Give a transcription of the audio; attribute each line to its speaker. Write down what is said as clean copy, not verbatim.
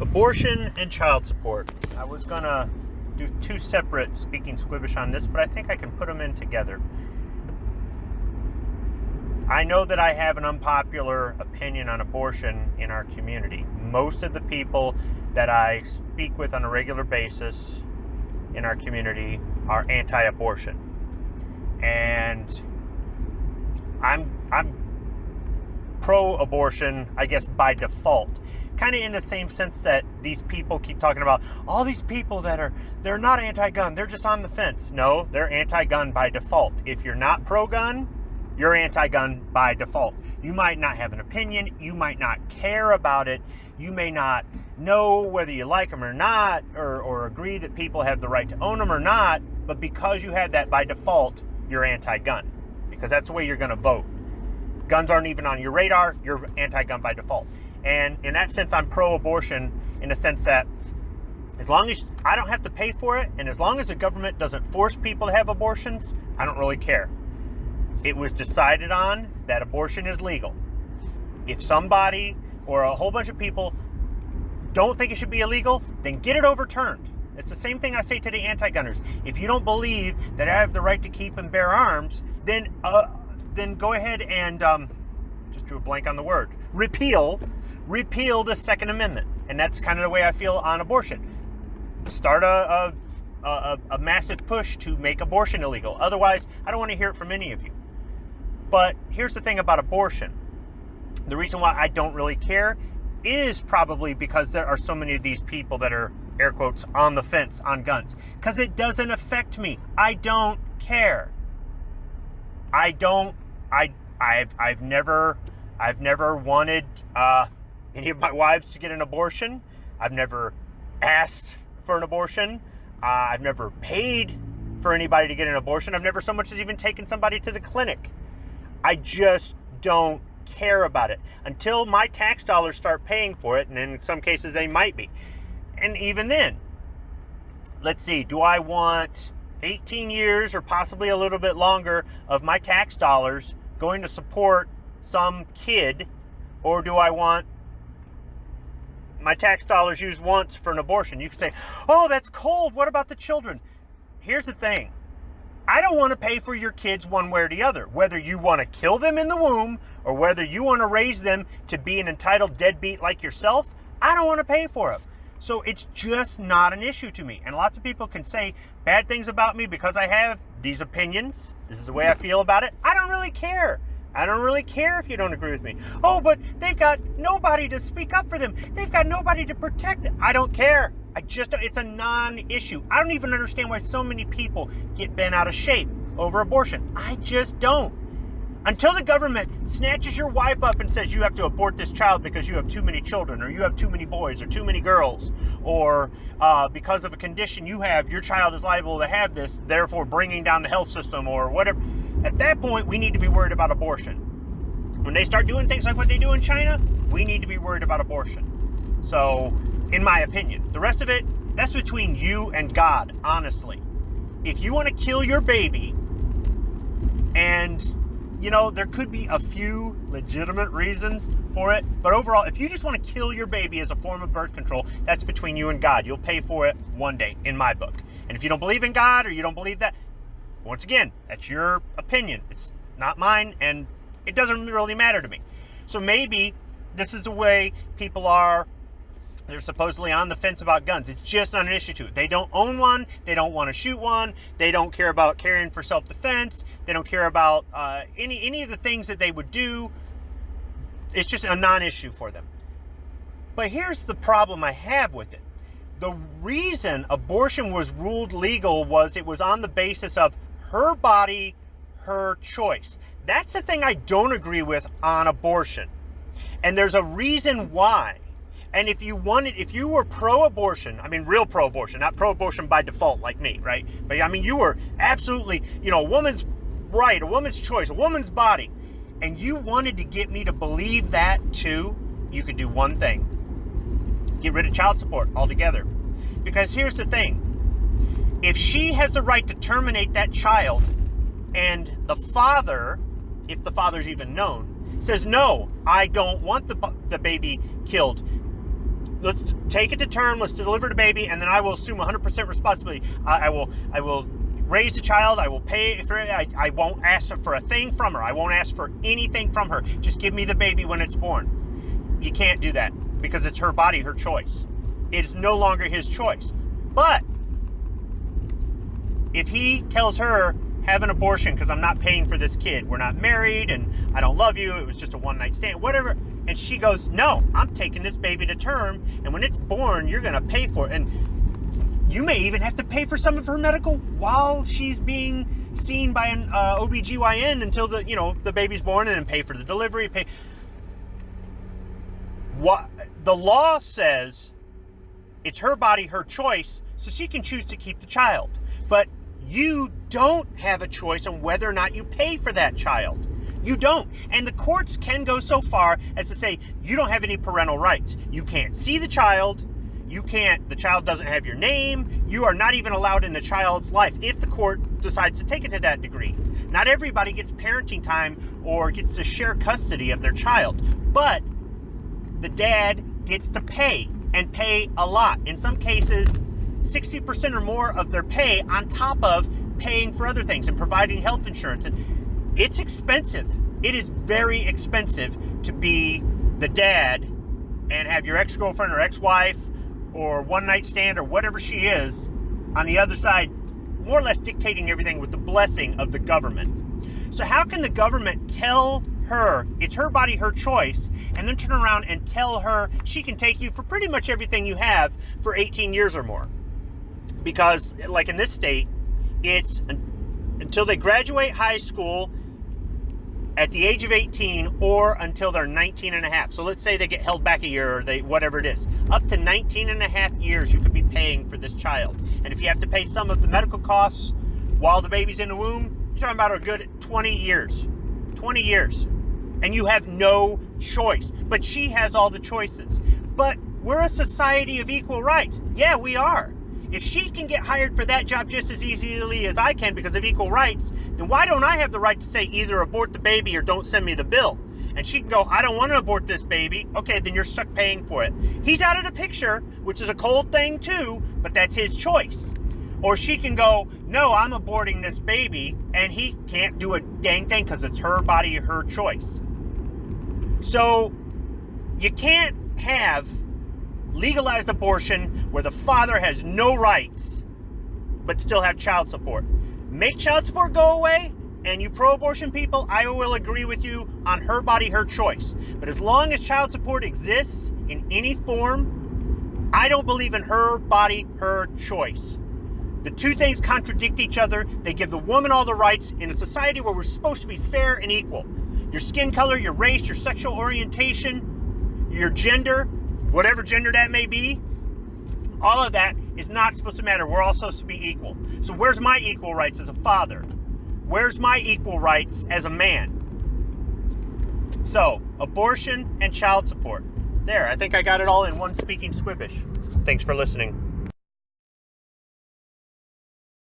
Speaker 1: Abortion and child support. I was going to do two separate speaking Squibbish on this, but I think I can put them in together. I know that I have an unpopular opinion on abortion in our community. Most of the people that I speak with on a regular basis in our community are anti-abortion. And I'm pro-abortion, I guess, by default. Kind of in the same sense that these people keep talking about all these people they're not anti-gun, they're just on the fence. No, they're anti-gun by default. If you're not pro-gun, you're anti-gun by default. You might not have an opinion, you might not care about it, you may not know whether you like them or not, or agree that people have the right to own them or not, but because you have that by default, you're anti-gun. Because that's the way you're going to vote. Guns aren't even on your radar, you're anti-gun by default. And in that sense, I'm pro-abortion in the sense that as long as I don't have to pay for it, and as long as the government doesn't force people to have abortions, I don't really care. It was decided on that abortion is legal. If somebody or a whole bunch of people don't think it should be illegal, then get it overturned. It's the same thing I say to the anti-gunners. If you don't believe that I have the right to keep and bear arms, then go ahead and just drew a blank on the word. Repeal the Second Amendment. And that's kind of the way I feel on abortion. Start a massive push to make abortion illegal. Otherwise, I don't want to hear it from any of you. But here's the thing about abortion. The reason why I don't really care is probably because there are so many of these people that are, air quotes, on the fence on guns. Because it doesn't affect me. I don't care. I've never wanted any of my wives to get an abortion. I've never asked for an abortion. I've never paid for anybody to get an abortion. I've never so much as even taken somebody to the clinic. I just don't care about it until my tax dollars start paying for it, and in some cases they might be. And even then, let's see, do I want 18 years or possibly a little bit longer of my tax dollars going to support some kid, or do I want my tax dollars used once for an abortion? You can say, oh, that's cold. What about the children? Here's the thing. I don't want to pay for your kids one way or the other. Whether you want to kill them in the womb or whether you want to raise them to be an entitled deadbeat like yourself, I don't want to pay for it. So it's just not an issue to me. And lots of people can say bad things about me because I have these opinions. This is the way I feel about it. I don't really care. I don't really care if you don't agree with me. Oh, but they've got nobody to speak up for them. They've got nobody to protect them. I don't care. It's a non-issue. I don't even understand why so many people get bent out of shape over abortion. I just don't. Until the government snatches your wife up and says you have to abort this child because you have too many children, or you have too many boys, or too many girls, or because of a condition you have, your child is liable to have this, therefore bringing down the health system or whatever. At that point, we need to be worried about abortion. When they start doing things like what they do in China, we need to be worried about abortion. So, in my opinion, the rest of it, that's between you and God, honestly. If you want to kill your baby, and, there could be a few legitimate reasons for it, but overall, if you just want to kill your baby as a form of birth control, that's between you and God. You'll pay for it one day, in my book. And if you don't believe in God, or you don't believe that, once again, that's your opinion. It's not mine, and it doesn't really matter to me. So maybe this is the way people are. They're supposedly on the fence about guns. It's just not an issue to it. They don't own one. They don't want to shoot one. They don't care about carrying for self-defense. They don't care about any of the things that they would do. It's just a non-issue for them. But here's the problem I have with it. The reason abortion was ruled legal was it was on the basis of her body, her choice. That's the thing I don't agree with on abortion. And there's a reason why. And if you were pro-abortion, I mean real pro-abortion, not pro-abortion by default like me, right? But I mean, you were absolutely, a woman's right, a woman's choice, a woman's body. And you wanted to get me to believe that too, you could do one thing. Get rid of child support altogether. Because here's the thing. If she has the right to terminate that child, and the father, if the father's even known, says, no, I don't want the baby killed, let's take it to term, let's deliver the baby, and then I will assume 100% responsibility. I will raise the child, I will pay for it, I won't ask for a thing from her, I won't ask for anything from her, just give me the baby when it's born. You can't do that, because it's her body, her choice. It is no longer his choice. But if he tells her, have an abortion because I'm not paying for this kid, we're not married, and I don't love you, it was just a one-night stand, whatever, and she goes, no, I'm taking this baby to term, and when it's born, you're going to pay for it, and you may even have to pay for some of her medical while she's being seen by an OBGYN until the baby's born, and then pay for the delivery. What the law says, it's her body, her choice, so she can choose to keep the child. But you don't have a choice on whether or not you pay for that child. You don't. And the courts can go so far as to say you don't have any parental rights. You can't see the child. The child doesn't have your name. You are not even allowed in the child's life if the court decides to take it to that degree. Not everybody gets parenting time or gets to share custody of their child, but the dad gets to pay, and pay a lot. In some cases, 60% or more of their pay on top of paying for other things and providing health insurance. And it's expensive. It is very expensive to be the dad and have your ex-girlfriend or ex-wife or one-night stand or whatever she is on the other side, more or less dictating everything with the blessing of the government. So how can the government tell her it's her body, her choice, and then turn around and tell her she can take you for pretty much everything you have for 18 years or more? Because, like in this state, it's until they graduate high school at the age of 18 or until they're 19 and a half. So let's say they get held back a year or whatever it is. Up to 19 and a half years you could be paying for this child. And if you have to pay some of the medical costs while the baby's in the womb, you're talking about a good 20 years. 20 years. And you have no choice. But she has all the choices. But we're a society of equal rights. Yeah, we are. If she can get hired for that job just as easily as I can because of equal rights, then why don't I have the right to say either abort the baby or don't send me the bill? And she can go, I don't want to abort this baby. Okay, then you're stuck paying for it. He's out of the picture, which is a cold thing too, but that's his choice. Or she can go, no, I'm aborting this baby, and he can't do a dang thing because it's her body, her choice. So you can't have legalized abortion where the father has no rights but still have child support. Make child support go away, and you pro-abortion people, I will agree with you on her body, her choice. But as long as child support exists in any form, I don't believe in her body, her choice. The two things contradict each other. They give the woman all the rights in a society where we're supposed to be fair and equal. Your skin color, your race, your sexual orientation, your gender, whatever gender that may be, all of that is not supposed to matter. We're all supposed to be equal. So where's my equal rights as a father? Where's my equal rights as a man? So, abortion and child support. There, I think I got it all in one speaking Squibbish. Thanks for listening.